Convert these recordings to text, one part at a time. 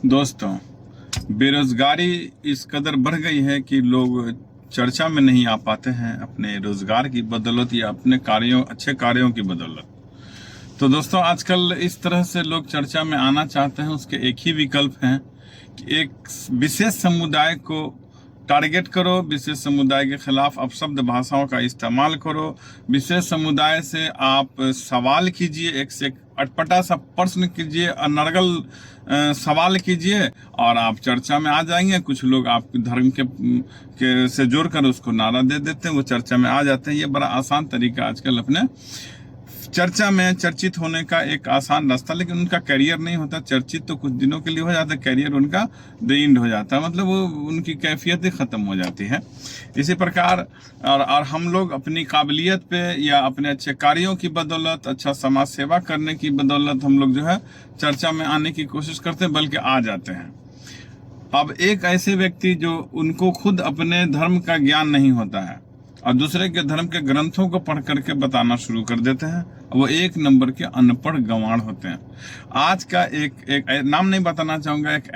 दोस्तों, बेरोजगारी इस कदर बढ़ गई है कि लोग चर्चा में नहीं आ पाते हैं अपने रोजगार की बदौलत या अपने अच्छे कार्यों की बदौलत। तो दोस्तों, आजकल इस तरह से लोग चर्चा में आना चाहते हैं, उसके एक ही विकल्प हैं कि एक विशेष समुदाय को टारगेट करो, विशेष समुदाय के खिलाफ अपशब्द भाषाओं का इस्तेमाल करो, विशेष समुदाय से आप सवाल कीजिए, एक से एक अटपटा सा प्रश्न कीजिए, अनर्गल सवाल कीजिए और आप चर्चा में आ जाएंगे। कुछ लोग आपके धर्म के से जोड़कर उसको नारा दे देते हैं, वो चर्चा में आ जाते हैं। ये बड़ा आसान तरीका आजकल अपने चर्चा में चर्चित होने का एक आसान रास्ता, लेकिन उनका करियर नहीं होता। चर्चित तो कुछ दिनों के लिए हो जाता है, करियर उनका द एंड हो जाता है, मतलब वो उनकी कैफियत ही ख़त्म हो जाती है। इसी प्रकार और हम लोग अपनी काबिलियत पे या अपने अच्छे कार्यों की बदौलत, अच्छा समाज सेवा करने की बदौलत हम लोग जो है चर्चा में आने की कोशिश करते हैं, बल्कि आ जाते हैं। अब एक ऐसे व्यक्ति जो उनको खुद अपने धर्म का ज्ञान नहीं होता है और दूसरे के धर्म के ग्रंथों को पढ़ करके बताना शुरू कर देते हैं, वो एक नंबर के अनपढ़ गंवार होते हैं। आज का एक नाम नहीं बताना चाहूंगा, एक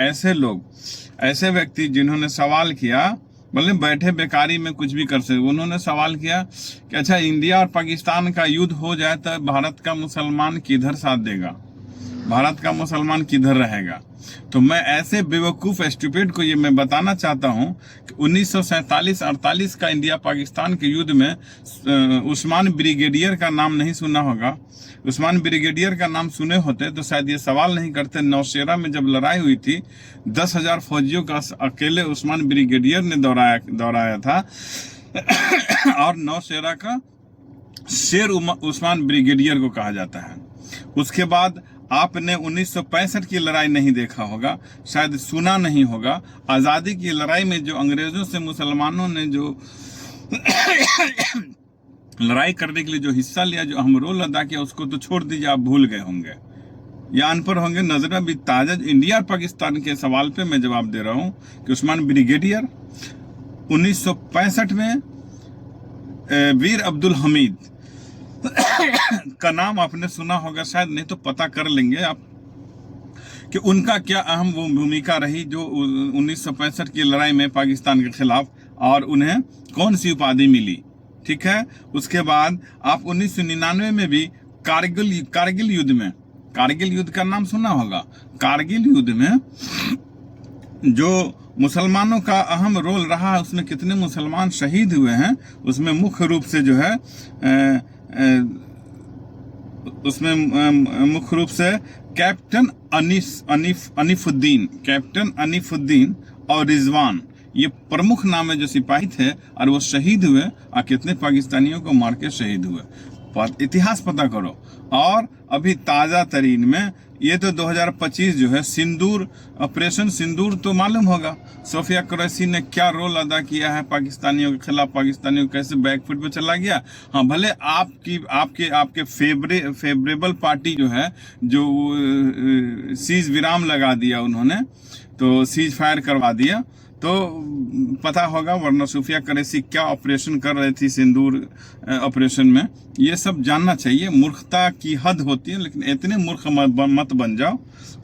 ऐसे व्यक्ति जिन्होंने सवाल किया, बोले बैठे बेकारी में कुछ भी कर सकते, उन्होंने सवाल किया कि अच्छा, इंडिया और पाकिस्तान का युद्ध हो जाए तो भारत का मुसलमान किधर साथ देगा, भारत का मुसलमान किधर रहेगा। तो मैं ऐसे बेवकूफ़ स्टूपिड को ये मैं बताना चाहता हूँ कि 1947-48 का इंडिया पाकिस्तान के युद्ध में उस्मान ब्रिगेडियर का नाम नहीं सुना होगा। उस्मान ब्रिगेडियर का नाम सुने होते तो शायद ये सवाल नहीं करते। नौशेरा में जब लड़ाई हुई थी, 10,000 फौजियों का अकेले उस्मान ब्रिगेडियर ने दौड़ाया था और नौशेरा का शेर उस्मान ब्रिगेडियर को कहा जाता है। उसके बाद आपने 1965 की लड़ाई नहीं देखा होगा, शायद सुना नहीं होगा। आज़ादी की लड़ाई में जो अंग्रेजों से मुसलमानों ने जो लड़ाई करने के लिए जो हिस्सा लिया, जो अहम रोल अदा किया, उसको तो छोड़ दीजिए, आप भूल गए होंगे या अनपढ़ होंगे। नजर भी ताजा इंडिया और पाकिस्तान के सवाल पे मैं जवाब दे रहा हूँ कि उस्मान ब्रिगेडियर 1965 में वीर अब्दुल हमीद का नाम आपने सुना होगा, शायद नहीं तो पता कर लेंगे आप कि उनका क्या अहम वो भूमिका रही जो 1965 की लड़ाई में पाकिस्तान के खिलाफ, और उन्हें कौन सी उपाधि मिली। ठीक है, उसके बाद आप 1999 में भी कारगिल युद्ध का नाम सुना होगा। कारगिल युद्ध में जो मुसलमानों का अहम रोल रहा, उसमें कितने मुसलमान शहीद हुए हैं, उसमें मुख्य रूप से जो है कैप्टन अनीफुद्दीन और रिजवान, ये प्रमुख नाम है जो सिपाही थे, और वो शहीद हुए और कितने पाकिस्तानियों को मार के शहीद हुए। इतिहास पता करो। और अभी ताज़ा तरीन में ये तो 2025 जो है ऑपरेशन सिंदूर तो मालूम होगा, सोफिया कुरैशी ने क्या रोल अदा किया है पाकिस्तानियों के खिलाफ, पाकिस्तानियों को कैसे बैकफुट पे चला गया। हाँ, भले आपके फेवरेबल पार्टी जो है, जो सीज विराम लगा दिया उन्होंने, तो सीज फायर करवा दिया, तो पता होगा, वरना सोफिया कुरैशी क्या ऑपरेशन कर रही थी सिंदूर ऑपरेशन में, ये सब जानना चाहिए। मूर्खता की हद होती है, लेकिन इतने मूर्ख मत बन जाओ।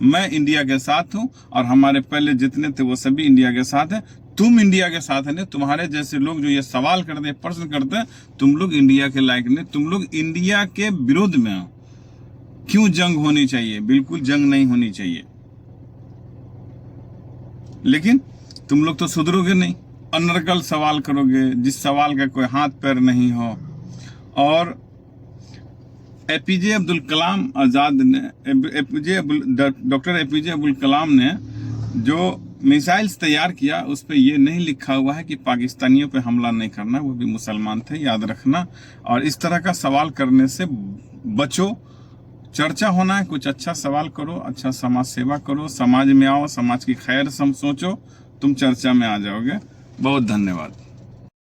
मैं इंडिया के साथ हूँ और हमारे पहले जितने थे वो सभी इंडिया के साथ हैं। तुम इंडिया के साथ है, तुम्हारे जैसे लोग जो ये सवाल करते हैं, प्रश्न करते हैं, तुम लोग इंडिया के लायक नहीं, तुम लोग इंडिया के विरोध में हो। क्यों जंग होनी चाहिए? बिल्कुल जंग नहीं होनी चाहिए, लेकिन तुम लोग तो सुधरोगे नहीं, अनर्गल सवाल करोगे जिस सवाल का कोई हाथ पैर नहीं हो। और डॉक्टर एपीजे अब्दुल कलाम ने जो मिसाइल्स तैयार किया, उस पर यह नहीं लिखा हुआ है कि पाकिस्तानियों पे हमला नहीं करना, वो भी मुसलमान थे, याद रखना। और इस तरह का सवाल करने से बचो। चर्चा होना है, कुछ अच्छा सवाल करो, अच्छा समाज सेवा करो, समाज में आओ, समाज की खैर सोचो, तुम चर्चा में आ जाओगे। बहुत धन्यवाद।